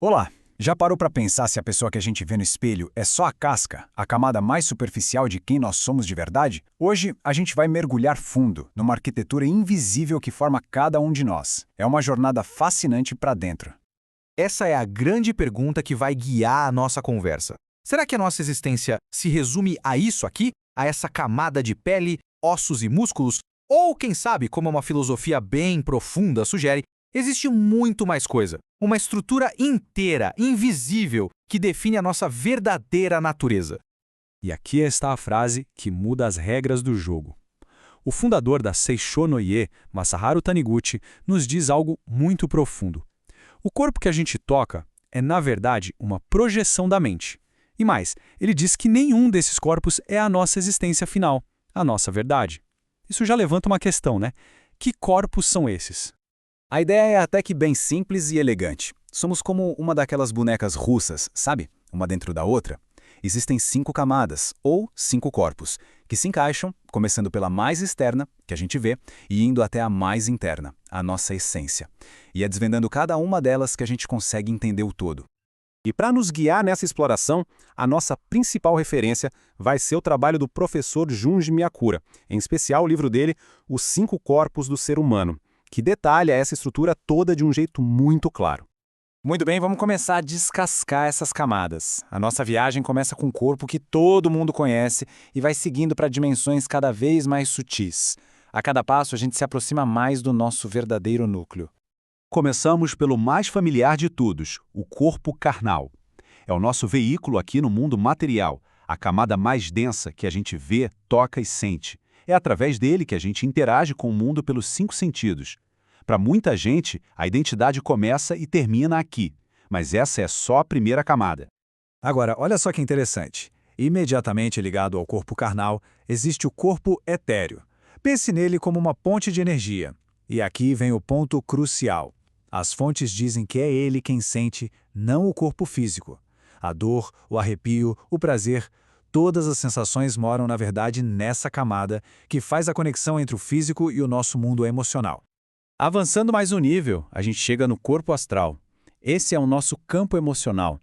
Olá! Já parou para pensar se a pessoa que a gente vê no espelho é só a casca, a camada mais superficial de quem nós somos de verdade? Hoje, a gente vai mergulhar fundo numa arquitetura invisível que forma cada um de nós. É uma jornada fascinante para dentro. Essa é a grande pergunta que vai guiar a nossa conversa. Será que a nossa existência se resume a isso aqui? A essa camada de pele, ossos e músculos? Ou, quem sabe, como uma filosofia bem profunda sugere, existe muito mais coisa. Uma estrutura inteira, invisível, que define a nossa verdadeira natureza. E aqui está a frase que muda as regras do jogo. O fundador da Seishō no Ie, Masaharu Taniguchi, nos diz algo muito profundo. O corpo que a gente toca é, na verdade, uma projeção da mente. E mais, ele diz que nenhum desses corpos é a nossa existência final, a nossa verdade. Isso já levanta uma questão, né? Que corpos são esses? A ideia é até que bem simples e elegante. Somos como uma daquelas bonecas russas, sabe? Uma dentro da outra. Existem 5 camadas, ou 5 corpos, que se encaixam, começando pela mais externa, que a gente vê, e indo até a mais interna, a nossa essência. E é desvendando cada uma delas que a gente consegue entender o todo. E para nos guiar nessa exploração, a nossa principal referência vai ser o trabalho do professor Junji Miyakura, em especial o livro dele, Os 5 Corpos do Ser Humano, que detalha essa estrutura toda de um jeito muito claro. Muito bem, vamos começar a descascar essas camadas. A nossa viagem começa com um corpo que todo mundo conhece e vai seguindo para dimensões cada vez mais sutis. A cada passo, a gente se aproxima mais do nosso verdadeiro núcleo. Começamos pelo mais familiar de todos, o corpo carnal. É o nosso veículo aqui no mundo material, a camada mais densa que a gente vê, toca e sente. É através dele que a gente interage com o mundo pelos 5 sentidos. Para muita gente, a identidade começa e termina aqui, mas essa é só a primeira camada. Agora, olha só que interessante. Imediatamente ligado ao corpo carnal, existe o corpo etéreo. Pense nele como uma ponte de energia. E aqui vem o ponto crucial. As fontes dizem que é ele quem sente, não o corpo físico. A dor, o arrepio, o prazer, todas as sensações moram, na verdade, nessa camada que faz a conexão entre o físico e o nosso mundo emocional. Avançando mais um nível, a gente chega no corpo astral. Esse é o nosso campo emocional.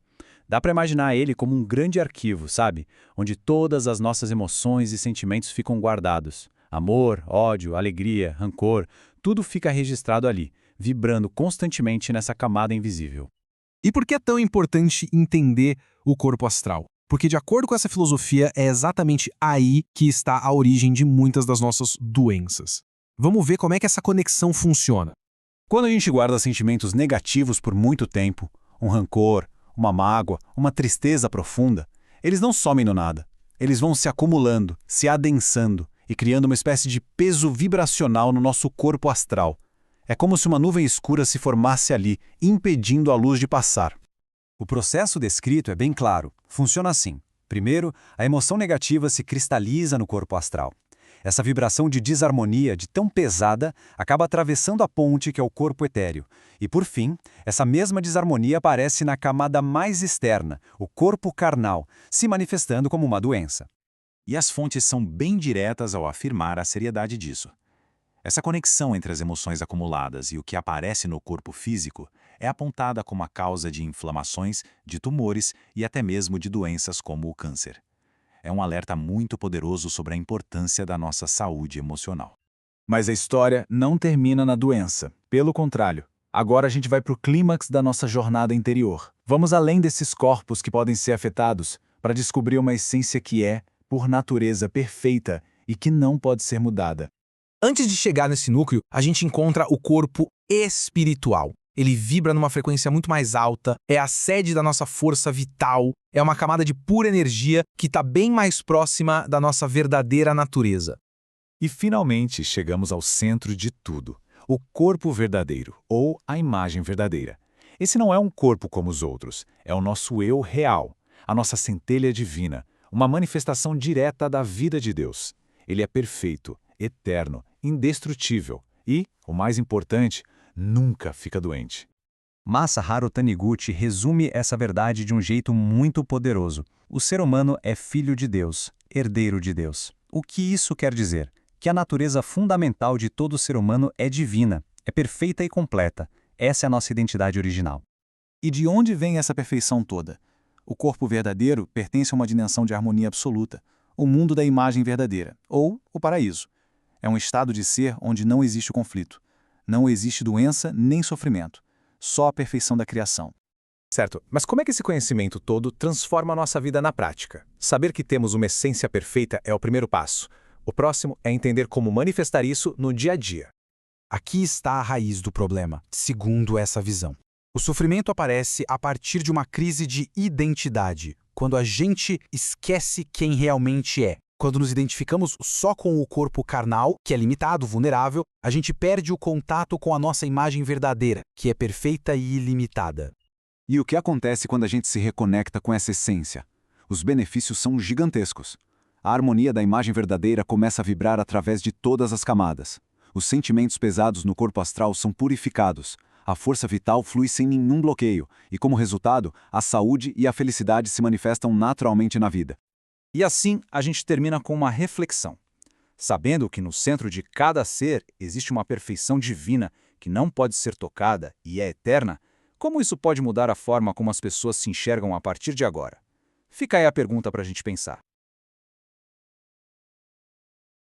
Dá para imaginar ele como um grande arquivo, sabe? Onde todas as nossas emoções e sentimentos ficam guardados. Amor, ódio, alegria, rancor, tudo fica registrado ali, vibrando constantemente nessa camada invisível. E por que é tão importante entender o corpo astral? Porque, de acordo com essa filosofia, é exatamente aí que está a origem de muitas das nossas doenças. Vamos ver como é que essa conexão funciona. Quando a gente guarda sentimentos negativos por muito tempo, um rancor, uma mágoa, uma tristeza profunda, eles não somem no nada. Eles vão se acumulando, se adensando e criando uma espécie de peso vibracional no nosso corpo astral. É como se uma nuvem escura se formasse ali, impedindo a luz de passar. O processo descrito é bem claro. Funciona assim. Primeiro, a emoção negativa se cristaliza no corpo astral. Essa vibração de desarmonia, de tão pesada, acaba atravessando a ponte que é o corpo etéreo. E, por fim, essa mesma desarmonia aparece na camada mais externa, o corpo carnal, se manifestando como uma doença. E as fontes são bem diretas ao afirmar a seriedade disso. Essa conexão entre as emoções acumuladas e o que aparece no corpo físico é apontada como a causa de inflamações, de tumores e até mesmo de doenças como o câncer. É um alerta muito poderoso sobre a importância da nossa saúde emocional. Mas a história não termina na doença. Pelo contrário, agora a gente vai para o clímax da nossa jornada interior. Vamos além desses corpos que podem ser afetados para descobrir uma essência que é, por natureza, perfeita e que não pode ser mudada. Antes de chegar nesse núcleo, a gente encontra o corpo espiritual. Ele vibra numa frequência muito mais alta, é a sede da nossa força vital, é uma camada de pura energia que está bem mais próxima da nossa verdadeira natureza. E finalmente chegamos ao centro de tudo, o corpo verdadeiro, ou a imagem verdadeira. Esse não é um corpo como os outros, é o nosso eu real, a nossa centelha divina, uma manifestação direta da vida de Deus. Ele é perfeito, eterno, indestrutível e, o mais importante, nunca fica doente. Masaharu Taniguchi resume essa verdade de um jeito muito poderoso. O ser humano é filho de Deus, herdeiro de Deus. O que isso quer dizer? Que a natureza fundamental de todo ser humano é divina, é perfeita e completa. Essa é a nossa identidade original. E de onde vem essa perfeição toda? O corpo verdadeiro pertence a uma dimensão de harmonia absoluta, o mundo da imagem verdadeira, ou o paraíso. É um estado de ser onde não existe conflito. Não existe doença nem sofrimento. Só a perfeição da criação. Certo, mas como é que esse conhecimento todo transforma a nossa vida na prática? Saber que temos uma essência perfeita é o primeiro passo. O próximo é entender como manifestar isso no dia a dia. Aqui está a raiz do problema, segundo essa visão. O sofrimento aparece a partir de uma crise de identidade, quando a gente esquece quem realmente é. Quando nos identificamos só com o corpo carnal, que é limitado, vulnerável, a gente perde o contato com a nossa imagem verdadeira, que é perfeita e ilimitada. E o que acontece quando a gente se reconecta com essa essência? Os benefícios são gigantescos. A harmonia da imagem verdadeira começa a vibrar através de todas as camadas. Os sentimentos pesados no corpo astral são purificados. A força vital flui sem nenhum bloqueio, e como resultado, a saúde e a felicidade se manifestam naturalmente na vida. E assim, a gente termina com uma reflexão. Sabendo que no centro de cada ser existe uma perfeição divina que não pode ser tocada e é eterna, como isso pode mudar a forma como as pessoas se enxergam a partir de agora? Fica aí a pergunta para a gente pensar.